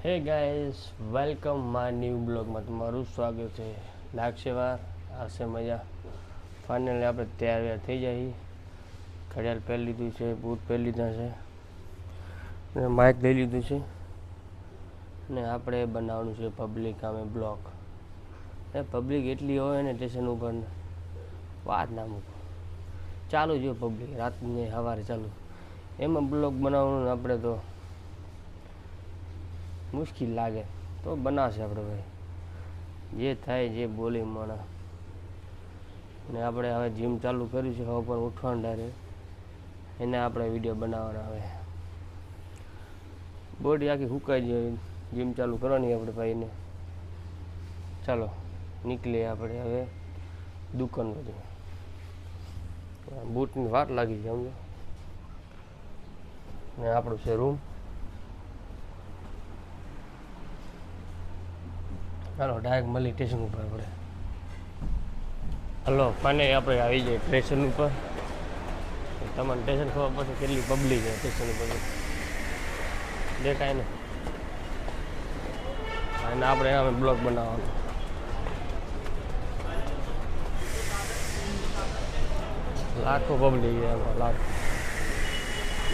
હે guys, welcome my new બ્લોગમાં તમારું સ્વાગત છે. લાગશે વાર, આવશે મજા. ફાઇનલી આપણે તૈયાર થઈ જાય. ઘડિયાળ પહેરી લીધું છે, બૂટ પહેરી લીધા છે અને માઇક લઈ લીધું છે ને આપણે બનાવવાનું છે પબ્લિક સામે બ્લોગ. એ પબ્લિક એટલી હોય ને સ્ટેશન ઉપર વાત ના મૂકો. ચાલુ જો પબ્લિક રાતની સવારે ચાલુ, એમાં બ્લોગ બનાવવાનું આપણે તો મુશ્કેલ લાગે. તો બનાવશે આપણે ભાઈ, જે થાય જે બોલી માણા. ને આપણે હવે જીમ ચાલુ કર્યું છે, હવે પણ ઉઠવાનું ડાયરેક્ટ એને આપણે વિડીયો બનાવવાના. હવે બોડી આખી સુકાઈ જાય, જીમ ચાલુ કરવાની આપણે ભાઈને. ચાલો નીકળીએ આપણે હવે દુકાન બધી. બૂટની વાત લાગી છે સમજો. ને આપણું છે રૂમ. ચાલો ડાયરેક્ટ મળી સ્ટેશન ઉપર આપણે. હલો ફાઇનલી આપણે આવી જાય સ્ટેશન ઉપર. તમને સ્ટેશન ખબર પડશે કેટલી પબ્લિક છે સ્ટેશન ઉપર, દેખાય ને. અને આપણે એના બ્લોગ બનાવવાનો. લાખો પબ્લિક છે એમાં, લાખો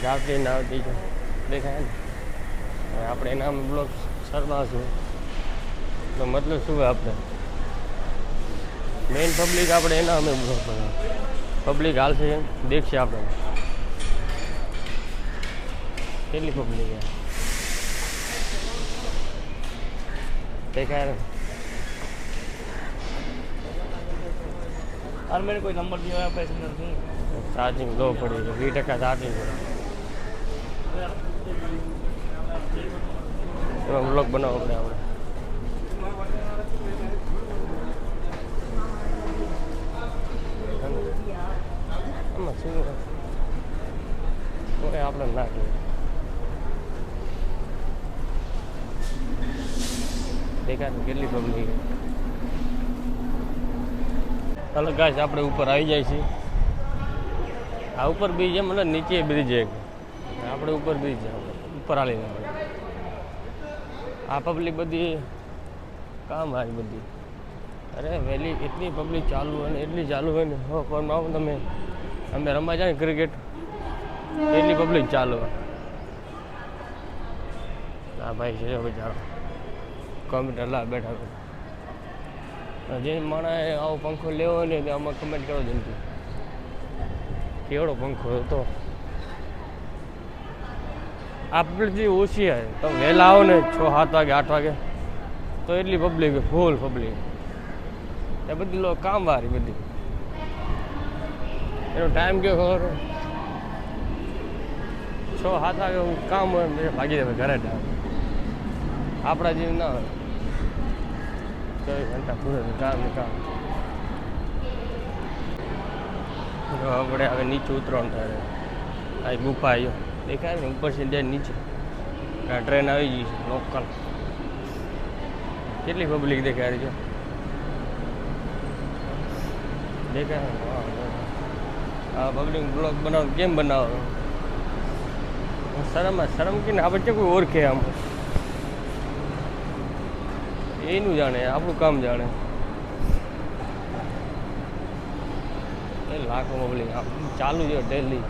જાવતી ને આવતી છે, દેખાય ને. આપણે એના બ્લોગ શરમાશું તો મતલબ શું હોય? આપણે મેઇન પબ્લિક આપણે એના અમે બ્લોગ બનાવ. પબ્લિક હાલશે એમ દેખશે આપણે કેટલી પબ્લિક છે, દેખાય ને. और मेरे कोई नंबर दिया है पैसेंजर से, ચાર્જિંગ લો પડી છે, 20% ચાર્જિંગ છે. એમાં બ્લોગ બનાવવો પડે આપણે. આમાં શું કોઈ આપણે ના કહેવાય. દેખાય ને કેટલી પબ્લિક. ચાલો ગાઈસ, આપણે ઉપર આવી જાય છે. આ ઉપર બ્રિજ છે, મતલબ નીચે બ્રિજ છે. આપણે ઉપર બ્રિજ છે, ઉપર હાલી જાય. આ પબ્લિક બધી કામ આવી બધી. અરે વહેલી એટલી પબ્લિક ચાલુ હોય ને, એટલી ચાલુ હોય ને. હો પણ આવો તમે, અમે રમવા જાય ને ક્રિકેટ, એટલી પબ્લિક ચાલુ હોય. હા ભાઈ છે બિચારો કોમ્પ્યુટર લા બેઠા બેઠા. જે માણસ આવો પંખો લેવો ને તો આમાં કમેન્ટ કરો જલ્દી, કેવડો પંખો હતો. આપણે ઓછી આવે તો વહેલા આવો ને 6-7 વાગે 8 વાગે તો એટલી પબ્લિક, ફૂલ પબ્લિક. એ બધી લોકો કામવાળી બધી. એનો ટાઈમ કયો ખબર? 6-7 વાગે કામ હોય ભાગી જાય ઘરે. આપણા જેવું ના હોય, 24 ઘંટા પૂરે કામ ને કામ. આપણે હવે નીચે ઉતરવાનું થાય. આ ગુફા આવ્યો દેખાય ને ઉપર છે જાય નીચે. આ ટ્રેન આવી ગઈ છે લોકલ. કેટલી પબ્લિક દેખાય છે, દેખાય. આ પબ્લિક બ્લોગ બનાવો કેમ બનાવો? શરમ કે ને આપણે કોઈ ઓળખે આમ, એનું જાણે, આપણું કામ જાણે. એ લાખો પબ્લિક ચાલુ છે ડેલી.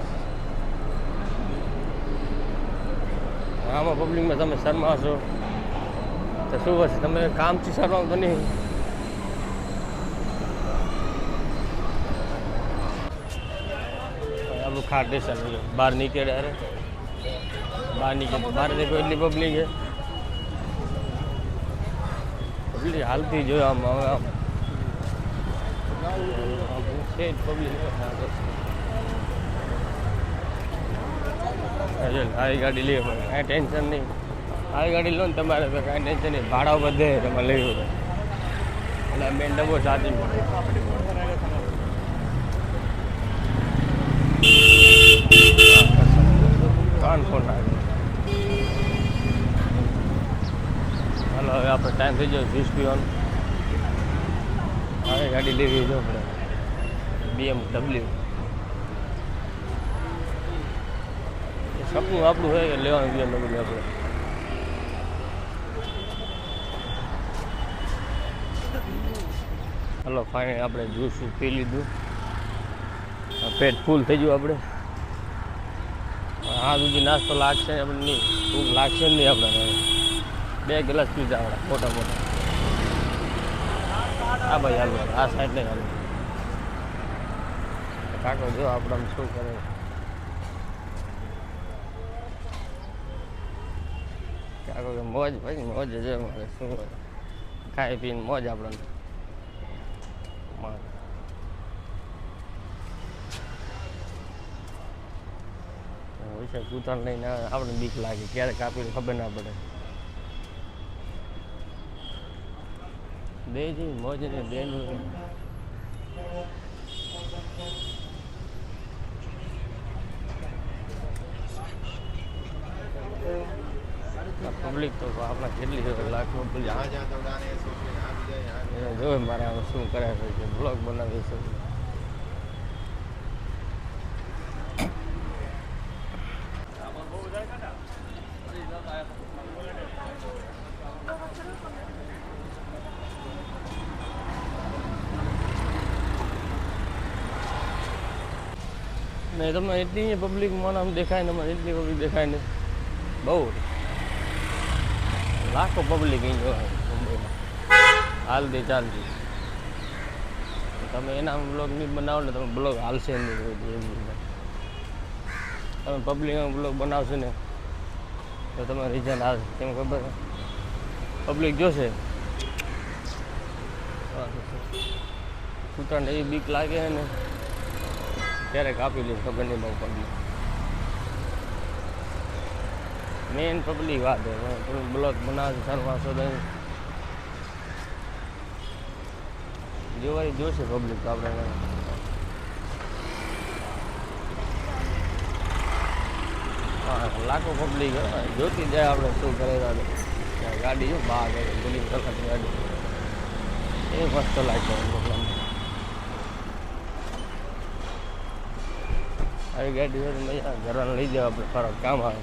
આમાં પબ્લિકમાં તમે શરમાશો તો શું હશે? તમે કામથી શરમાવ તો નહીં. આપણું ખાટ સ્ટેશન બહાર નીકળે. અરે બહાર નીકળે, બહાર દેખો એટલી પબ્લિક છે. પબ્લિક હાલતી જોયો આમ. હવે આમ છે જ પબ્લિક. આવી ગાડી લેવી પડે, કાંઈ ટેન્શન નહીં. આવી ગાડી લો ને તમારે તો કાંઈ ટેન્શન નહીં. ભાડા વધે તમારે લેવું પડે. એટલે મેન ડબ્બો ચાર્જિંગ કાન ફોન આવે. હાલો હવે આપણે ટાઈમ થઈ ગયો 20 પીવાનો. હવે ગાડી લેવી જો આપણે BMW. સપનું આપણું હોય કે લેવાનું BMW આપણે. હલો ફાઇનલી આપણે જ્યુસ પી લીધું, પેટ ફૂલ થઈ ગયું. આપણે હા સુધી નાસ્તો લાગશે આપણે નહીં, ભૂખ લાગશે નહીં આપણે. 2 ગ્લાસ પીધા આપણે મોટા મોટા. હા ભાઈ હાલો આ સાઈડ નહીં હાલો. કાકો જો આપણે શું કરે. કાકો કે મોજ ભાઈ મોજ છે મારે શું ખાઈ પીને મોજ આપણને. પૈસા કૂતરાને લઈને આવે આપણે બીક લાગે, ક્યારે કાપી ખબર ના પડે. બે જી મોજ ને બેન પબ્લિક તો આપણા કેટલી લાખ પબ્લિક જોવે મારે શું કરે છે, બ્લોગ બનાવી છે. નહીં તમને એટલી પબ્લિક મને આમ દેખાય ને, મને એટલી પબ્લિક દેખાય ને, બહુ લાખો પબ્લિક અહીં જોવાય મુંબઈમાં હાલતી ચાલતી. તમે એના બ્લોગ નહીં બનાવો ને તમે બ્લોગ હાલશે નહીં. તમે પબ્લિકમાં બ્લોગ બનાવશો ને તો તમે રિઝલ્ટ આવશે. કેમ ખબર પબ્લિક જોશે. કૂતરાને એવી બીક લાગે ને ત્યારે કાપી લે ખબર નહીં બહુ પબ્લિક. મેન પબ્લિક વાત તમે બ્લોગ બનાવશો ચાલવાશો તો જોવાય જોશે પબ્લિક. તો આપણે લાખો પબ્લિક જોતી જાય આપણે શું કરે. ગાડી જો બહાર બોલી પ્રકારની ગાડી એ મસ્ત લાગશે. આવી ગાડી હોય મજા ઘરવાને લઈ જાવ આપણે ફરક કામ આવે.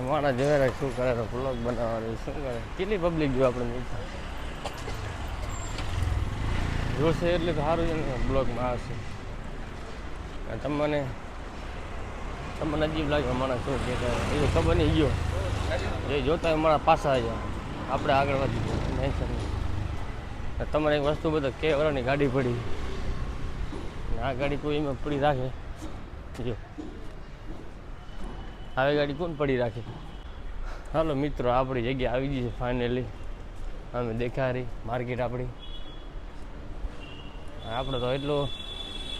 મારા જેવા શું કરે બ્લોગ બનાવવાનું શું કરે. કેટલી પબ્લિક જો આપણે જોશે એટલે તો સારું છે ને બ્લોગમાં આવશે. તમને અજીબ લાગે માણસ શું કે એ ખબર નહીં ગયો એ જોતા મારા પાછા આવી જાય આપણે આગળ વધી જાય ટેન્શન નહીં. તમારે એક વસ્તુ બધા કે વરાની ગાડી પડી આ ગાડી કોઈ એમાં પડી રાખે જો આવી ગાડી કોણ પડી રાખે. હાલો મિત્રો આપણી જગ્યા આવી ગઈ છે ફાઇનલી. અમે દેખાડી માર્કેટ આપણી. આપણે તો એટલો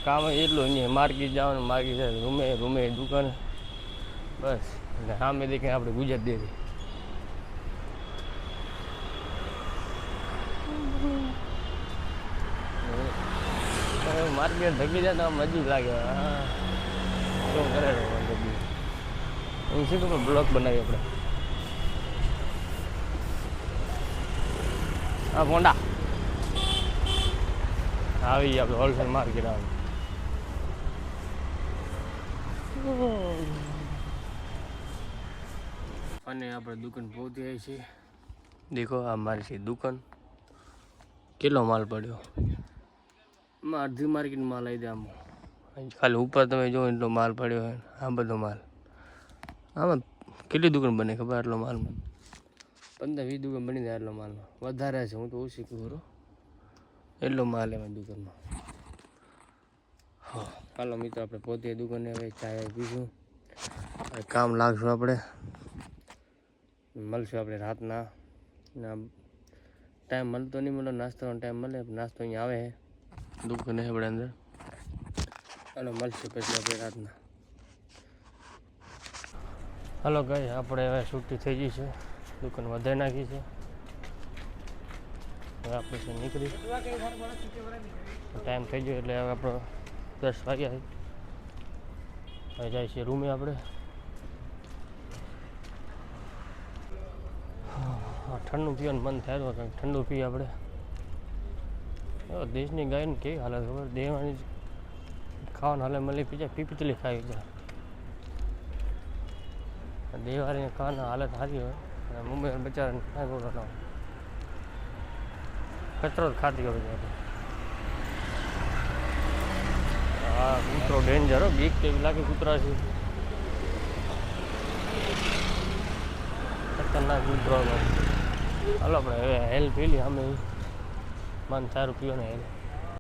કામ એટલું અહીંયા માર્કેટ જવાનું, માર્કેટ રૂમે દુકાન બસ. એટલે સામે દેખાય આપણે ગુજરાત ડેરી. માર્કેટ ધકી જાય તો આમ અજીબ લાગે. હા શું કરે હું શું ખબર બ્લોગ બનાવીએ આપણે. હા મોંડા આવી આપણે હોલસેલ માર્કેટ આવે. અને આપણે દુકાન પહોંચી આવી છીએ. દેખો આ મારી છે દુકાન. કેટલો માલ પડ્યો આમાં અડધી માર્કેટ માલ આવી દે. આમ ખાલી ઉપર તમે જો એટલો માલ પડ્યો હોય. આ બધો માલ આમાં કેટલી દુકાન બને ખબર આટલો માલમાં 15-20 દુકાન બની જાય આટલો માલમાં. વધારે છે હું તો ઓછી કહું એટલો માલ એમાં દુકાનમાં. હા ચાલો મિત્રો આપણે પોતે દુકાને હવે ચા પીશું. કામ લાગશું આપણે. મળશું આપણે રાતના ટાઈમ મળતો નહીં મળે. નાસ્તાનો ટાઈમ મળે નાસ્તો અહીંયા આવે દુકાને આપણે અંદર. ચાલો મળશે પછી આપણે રાતના. હાલો ગઈ આપણે હવે છૂટી થઈ ગઈ છે. દુકાન વધારી નાખી છે. હવે આપણે છે નીકળી ટાઈમ થઈ ગયો એટલે હવે આપણો 10 વાગ્યા. હવે જાય છે રૂમે આપણે. ઠંડુ પીવાનું મન થાય તો ઠંડુ પીએ આપણે. દેશની ગાયને કેવી હાલત ખબર. દેવાની ખાવાનું હાલે મળી પીપીતલી ખાવી જાય. દેવાળીને ખાવાના હાલત સારી હોય અને મુંબઈ બચારાને કાંઈ બોલો ન કચરો જ ખાતી હોય છે. હા કૂતરો ડેન્જર હો, બીક કેવી લાગે કૂતરા છે, ખતરનાક કૂતરો. હાલો આપણે હવે હેલ પી લઈએ, અમે માન 4 રૂપિયાને હેલ.